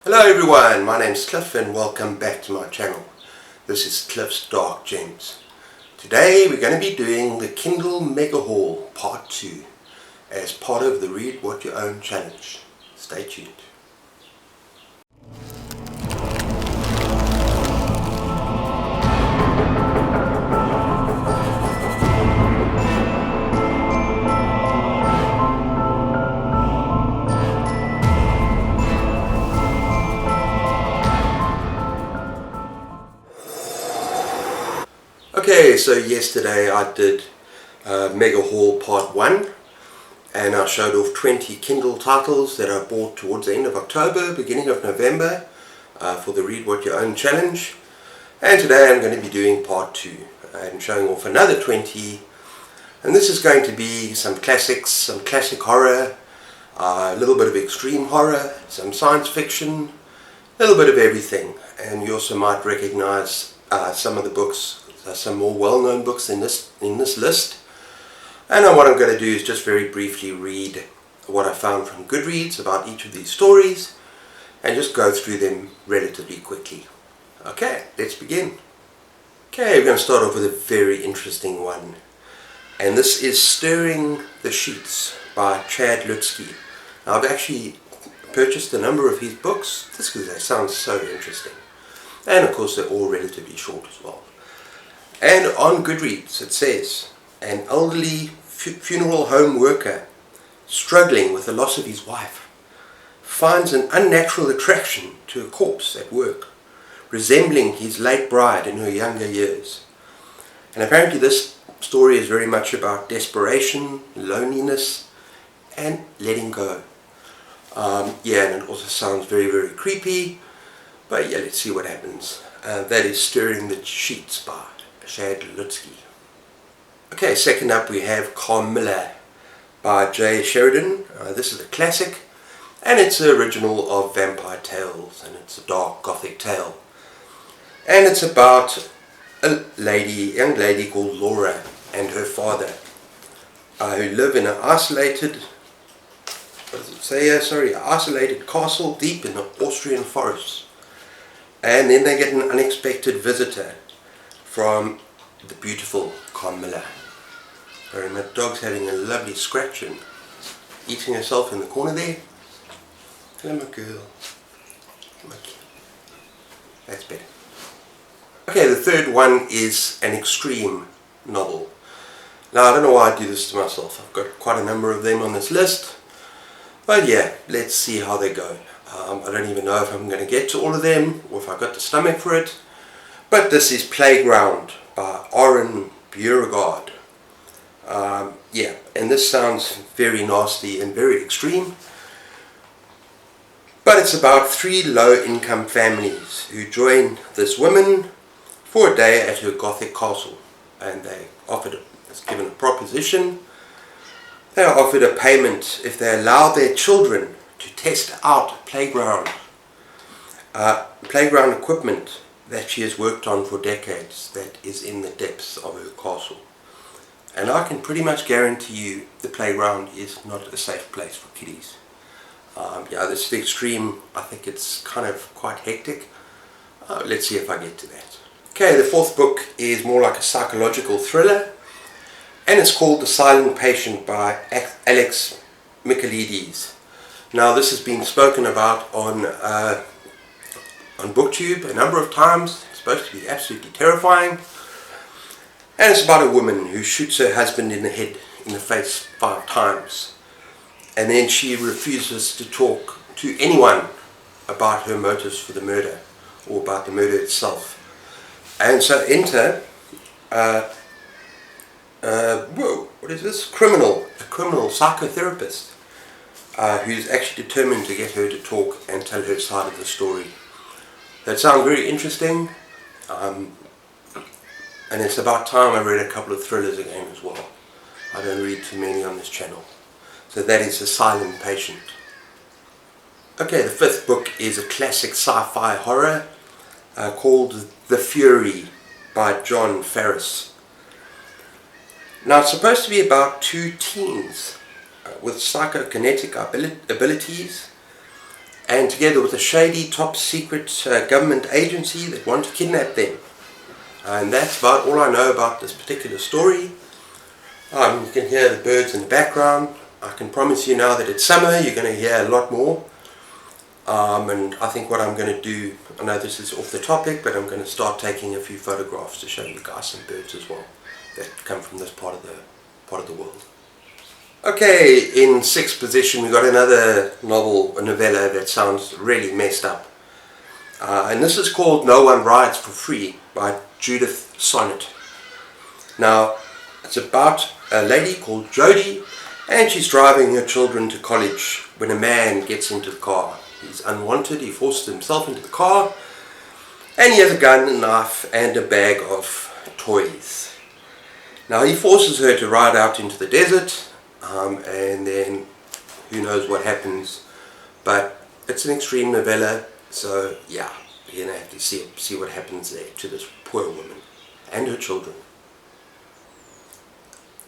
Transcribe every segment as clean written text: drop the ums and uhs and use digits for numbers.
Hello everyone, my name's Cliff and welcome back to my channel. This is Cliff's Dark Gems. Today we're going to be doing the Kindle Mega Haul Part 2 as part of the Read What You Own challenge. Stay tuned. Okay, so yesterday I did Mega Haul Part 1 and I showed off 20 Kindle titles that I bought towards the end of October, beginning of November for the Read What You Own challenge. And today I'm going to be doing Part 2 and showing off another 20, and this is going to be some classics, some classic horror, a little bit of extreme horror, some science fiction, a little bit of everything. And you also might recognize some of the books, some more well-known books in this list. And what I'm going to do is just very briefly read what I found from Goodreads about each of these stories and just go through them relatively quickly. Okay, let's begin. Okay, we're going to start off with a very interesting one, and this is Stirring the Sheets by Chad Lutzke. Now, I've actually purchased a number of his books just because they sound so interesting, and of course they're all relatively short as well. And on Goodreads it says, an elderly funeral home worker struggling with the loss of his wife finds an unnatural attraction to a corpse at work, resembling his late bride in her younger years. And apparently this story is very much about desperation, loneliness, and letting go. Yeah, and it also sounds very, very creepy, but yeah, let's see what happens. That is Stirring the Sheets by Chad Lutzke. Okay, second up we have Carmilla by J. Sheridan. This is a classic, and it's the original of Vampire Tales, and it's a dark Gothic tale. And it's about a young lady called Laura and her father, who live in an isolated, isolated castle deep in the Austrian forests. And then they get an unexpected visitor from the beautiful Carmilla. And my dog's having a lovely scratch and eating herself in the corner there. Hello my girl. Okay. That's better. Okay, the third one is an extreme novel. Now I don't know why I do this to myself. I've got quite a number of them on this list. But yeah, let's see how they go. I don't even know if I'm going to get to all of them or if I've got the stomach for it. But this is Playground by Oren Beauregard. Yeah, and this sounds very nasty and very extreme. But it's about three low-income families who join this woman for a day at her Gothic castle. And they it's given a proposition. They are offered a payment if they allow their children to test out playground equipment that she has worked on for decades, that is in the depths of her castle. And I can pretty much guarantee you the playground is not a safe place for kiddies. Yeah, this is the extreme. I think it's kind of quite hectic. Let's see if I get to that. Okay, the fourth book is more like a psychological thriller, and it's called The Silent Patient by Alex Michaelides. Now this has been spoken about on booktube a number of times. It's supposed to be absolutely terrifying, and it's about a woman who shoots her husband in the face 5 times, and then she refuses to talk to anyone about her motives for the murder or about the murder itself. And so enter what is this? A criminal psychotherapist who's actually determined to get her to talk and tell her side of the story. That sounds very interesting, and it's about time I read a couple of thrillers again as well. I don't read too many on this channel. So that is The Silent Patient. Okay, the fifth book is a classic sci-fi horror called The Fury by John Farris. Now it's supposed to be about 2 teens with psychokinetic abilities, and together with a shady top secret government agency that want to kidnap them. And that's about all I know about this particular story. You can hear the birds in the background. I can promise you now that it's summer, you're going to hear a lot more. And I think what I'm going to do, I know this is off the topic, but I'm going to start taking a few photographs to show you guys some birds as well that come from this part of the world. Okay, in sixth position we got another novel, a novella that sounds really messed up. And this is called No One Rides for Free by Judith Sonnet. Now, it's about a lady called Jodie, and she's driving her children to college when a man gets into the car. He's unwanted, he forces himself into the car, and he has a gun, a knife, and a bag of toys. Now, he forces her to ride out into the desert, and then who knows what happens, but it's an extreme novella, so yeah, you're going to have to see what happens there to this poor woman and her children.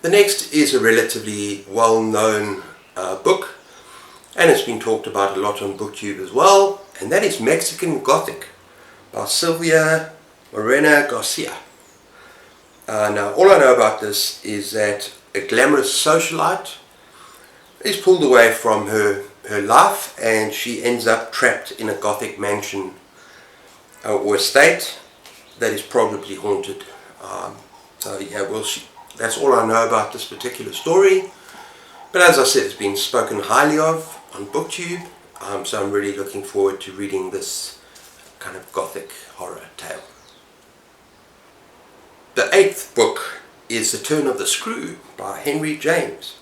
The next is a relatively well-known book, and it's been talked about a lot on booktube as well, and that is Mexican Gothic by Silvia Morena Garcia. Now, all I know about this is that a glamorous socialite is pulled away from her life, and she ends up trapped in a Gothic mansion or estate that is probably haunted. So yeah, that's all I know about this particular story. But as I said, it's been spoken highly of on booktube, so I'm really looking forward to reading this kind of Gothic horror tale. The eighth book is The Turn of the Screw by Henry James.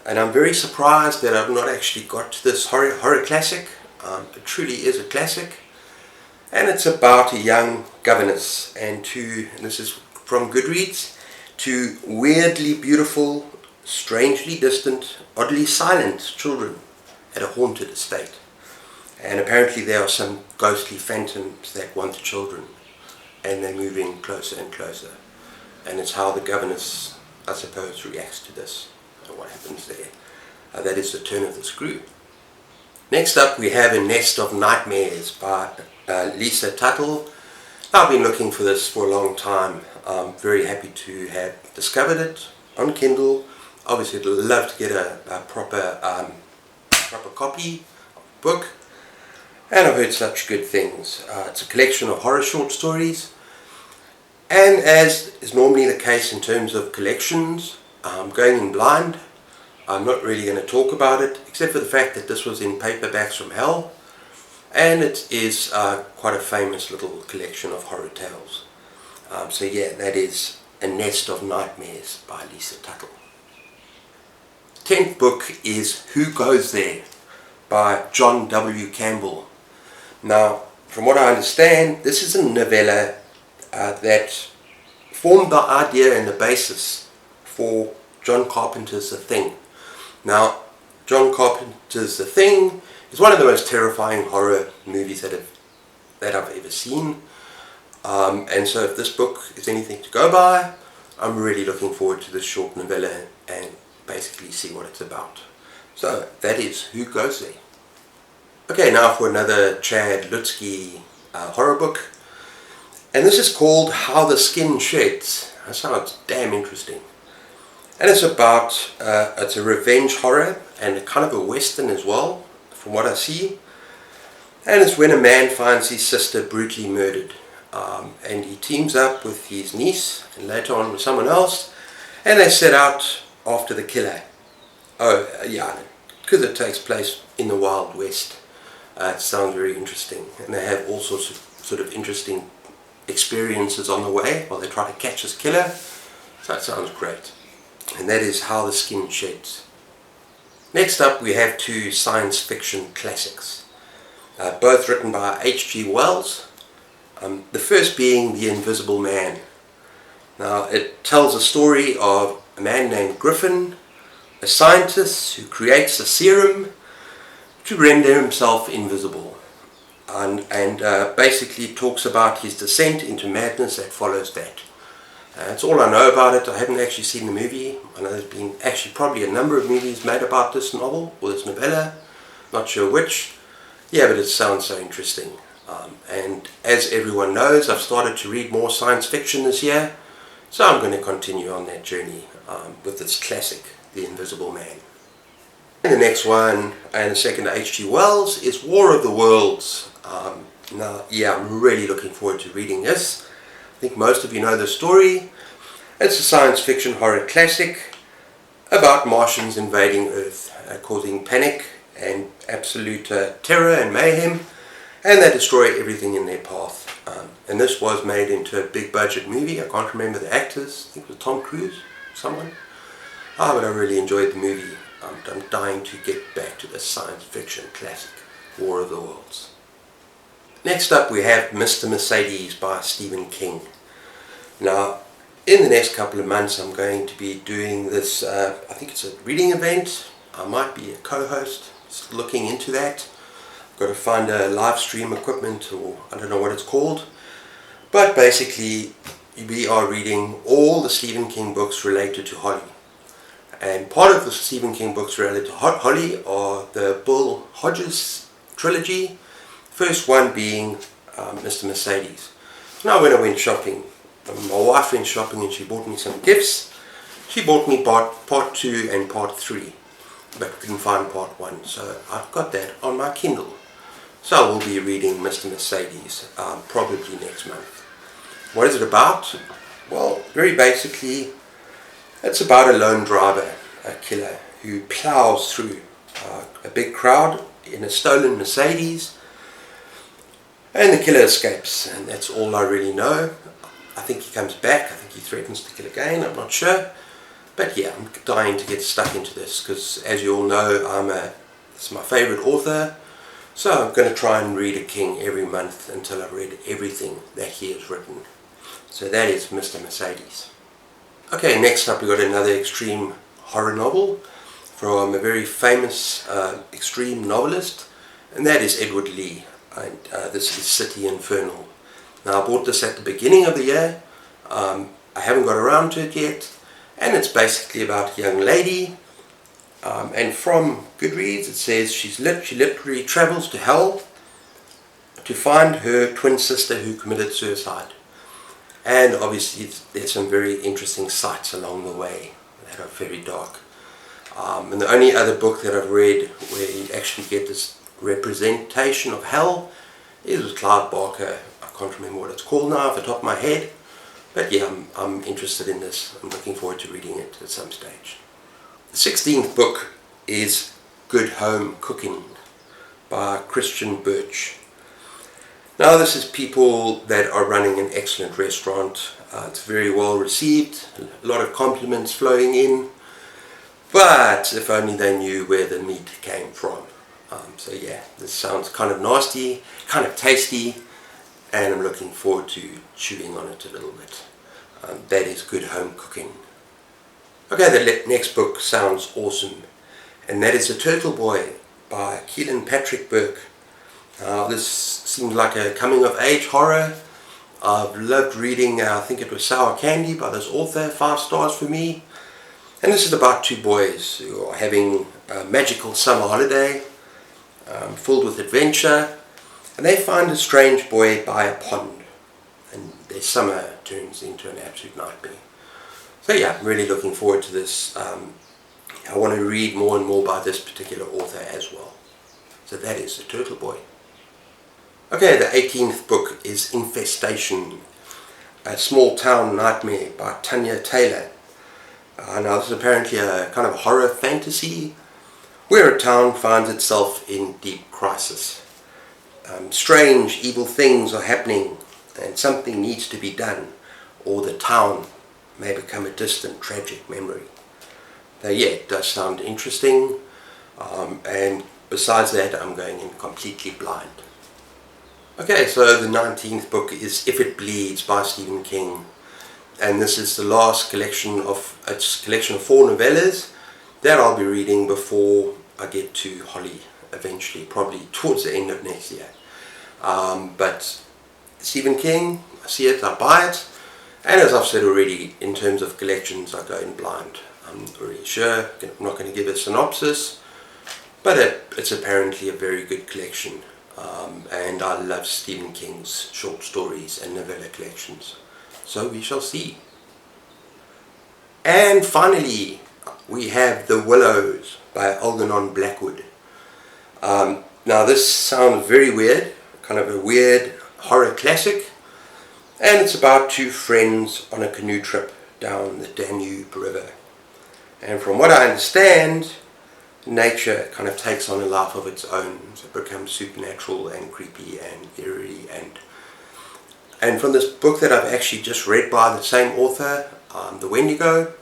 And I'm very surprised that I've not actually got this horror classic. It truly is a classic. And it's about a young governess and this is from Goodreads, two weirdly beautiful, strangely distant, oddly silent children at a haunted estate. And apparently there are some ghostly phantoms that want the children, and they move in closer and closer. And it's how the governess, I suppose, reacts to this and what happens there. That is The Turn of the Screw. Next up we have A Nest of Nightmares by Lisa Tuttle. I've been looking for this for a long time. I'm very happy to have discovered it on Kindle. Obviously I'd love to get a proper copy of the book, and I've heard such good things. It's a collection of horror short stories, and as is normally the case in terms of collections, going in blind, I'm not really going to talk about it, except for the fact that this was in paperbacks from hell, and it is quite a famous little collection of horror tales. So yeah, that is A Nest of Nightmares by Lisa Tuttle. 10th book is Who Goes There by John W. Campbell. Now, from what I understand, this is a novella that formed the idea and the basis for John Carpenter's The Thing. Now, John Carpenter's The Thing is one of the most terrifying horror movies that I've ever seen. And so if this book is anything to go by, I'm really looking forward to this short novella and basically see what it's about. So that is Who Goes There. Okay, now for another Chad Lutzke horror book. And this is called How the Skin Sheds. That sounds damn interesting. And it's about, it's a revenge horror and kind of a western as well, from what I see. And it's when a man finds his sister brutally murdered. And he teams up with his niece and later on with someone else, and they set out after the killer. Oh yeah, because it takes place in the Wild West. It sounds very interesting, and they have all sorts of sort of interesting experiences on the way while they try to catch this killer. So that sounds great. And that is How the Skin Sheds. Next up we have two science fiction classics, both written by H.G. Wells. The first being The Invisible Man. Now it tells a story of a man named Griffin, a scientist who creates a serum to render himself invisible, and basically talks about his descent into madness that follows that. That's all I know about it. I haven't actually seen the movie. I know there's been actually probably a number of movies made about this novel or this novella, not sure which. Yeah, but it sounds so interesting. And as everyone knows, I've started to read more science fiction this year, so I'm going to continue on that journey with this classic, The Invisible Man. And the next one, and the second to H.G. Wells, is War of the Worlds. Now, yeah, I'm really looking forward to reading this. I think most of you know the story. It's a science fiction horror classic about Martians invading Earth, causing panic and absolute terror and mayhem, and they destroy everything in their path. And this was made into a big budget movie. I can't remember the actors. I think it was Tom Cruise, someone. But I really enjoyed the movie. I'm dying to get back to the science fiction classic, War of the Worlds. Next up we have Mr. Mercedes by Stephen King. Now, in the next couple of months I'm going to be doing this, I think it's a reading event. I might be a co-host, just looking into that. I've got to find a live stream equipment, or I don't know what it's called. But basically we are reading all the Stephen King books related to Holly. And part of the Stephen King books related to Holly are the Bill Hodges trilogy. First one being Mr. Mercedes. Now when I went shopping, my wife went shopping and she bought me some gifts. She bought me part 2 and part 3, but couldn't find part 1, so I've got that on my Kindle. So I will be reading Mr. Mercedes probably next month. What is it about? Well, very basically, it's about a lone driver, a killer, who plows through a big crowd in a stolen Mercedes, and the killer escapes, and that's all I really know. I think he comes back, I think he threatens to kill again, I'm not sure. But yeah, I'm dying to get stuck into this, because as you all know, it's my favourite author, so I'm going to try and read a King every month until I've read everything that he has written. So that is Mr. Mercedes. Okay, next up we've got another extreme horror novel from a very famous extreme novelist, and that is Edward Lee, and this is City Infernal. Now I bought this at the beginning of the year, I haven't got around to it yet, and it's basically about a young lady, and from Goodreads it says she literally travels to hell to find her twin sister who committed suicide. And obviously there's some very interesting sights along the way that are very dark. And the only other book that I've read where you actually get this representation of hell is with Clive Barker. I can't remember what it's called now off the top of my head. But yeah, I'm interested in this. I'm looking forward to reading it at some stage. The 16th book is Good Home Cooking by Christian Birch. Now this is people that are running an excellent restaurant. It's very well received, a lot of compliments flowing in, but if only they knew where the meat came from. So yeah, this sounds kind of nasty, kind of tasty, and I'm looking forward to chewing on it a little bit. That is Good Home Cooking. Okay, the next book sounds awesome, and that is The Turtle Boy by Keelan Patrick Burke. This seems like a coming-of-age horror. I've loved reading, I think it was Sour Candy by this author, 5 stars for me. And this is about 2 boys who are having a magical summer holiday, filled with adventure, and they find a strange boy by a pond, and their summer turns into an absolute nightmare. So yeah, I'm really looking forward to this. I want to read more and more by this particular author as well. So that is The Turtle Boy. Okay, the 18th book is Infestation, a small town nightmare by Tanya Taylor. Now this is apparently a kind of horror fantasy where a town finds itself in deep crisis. Strange, evil things are happening and something needs to be done, or the town may become a distant, tragic memory. Now yeah, it does sound interesting, and besides that I'm going in completely blind. Okay, so the 19th book is If It Bleeds by Stephen King, and this is the last collection of 4 novellas that I'll be reading before I get to Holly eventually, probably towards the end of next year. But Stephen King, I see it, I buy it, and as I've said already, in terms of collections I go in blind. I'm not really sure, I'm not going to give a synopsis, but it's apparently a very good collection. and I love Stephen King's short stories and novella collections. So we shall see. And finally, we have The Willows by Algernon Blackwood. Now this sounds very weird, kind of a weird horror classic, and it's about two friends on a canoe trip down the Danube River. And from what I understand, nature kind of takes on a life of its own. So it becomes supernatural and creepy and eerie. And from this book that I've actually just read by the same author, The Wendigo,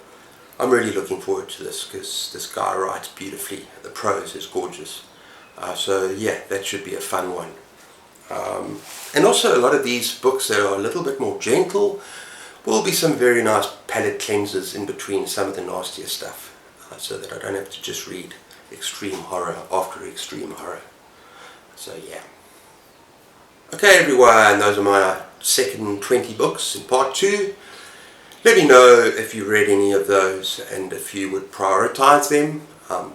I'm really looking forward to this because this guy writes beautifully. The prose is gorgeous. So yeah, that should be a fun one. And also a lot of these books that are a little bit more gentle will be some very nice palate cleansers in between some of the nastier stuff, so that I don't have to just read extreme horror after extreme horror. So yeah. Okay everyone, those are my second 20 books in part 2. Let me know if you read any of those and if you would prioritize them.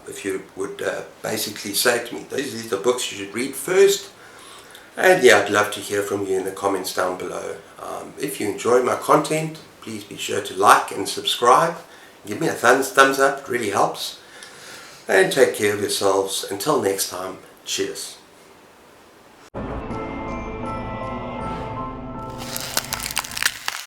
If you would basically say to me, these are the books you should read first. And yeah, I'd love to hear from you in the comments down below. If you enjoy my content, please be sure to like and subscribe. Give me a thumbs up, it really helps. And take care of yourselves. Until next time, cheers.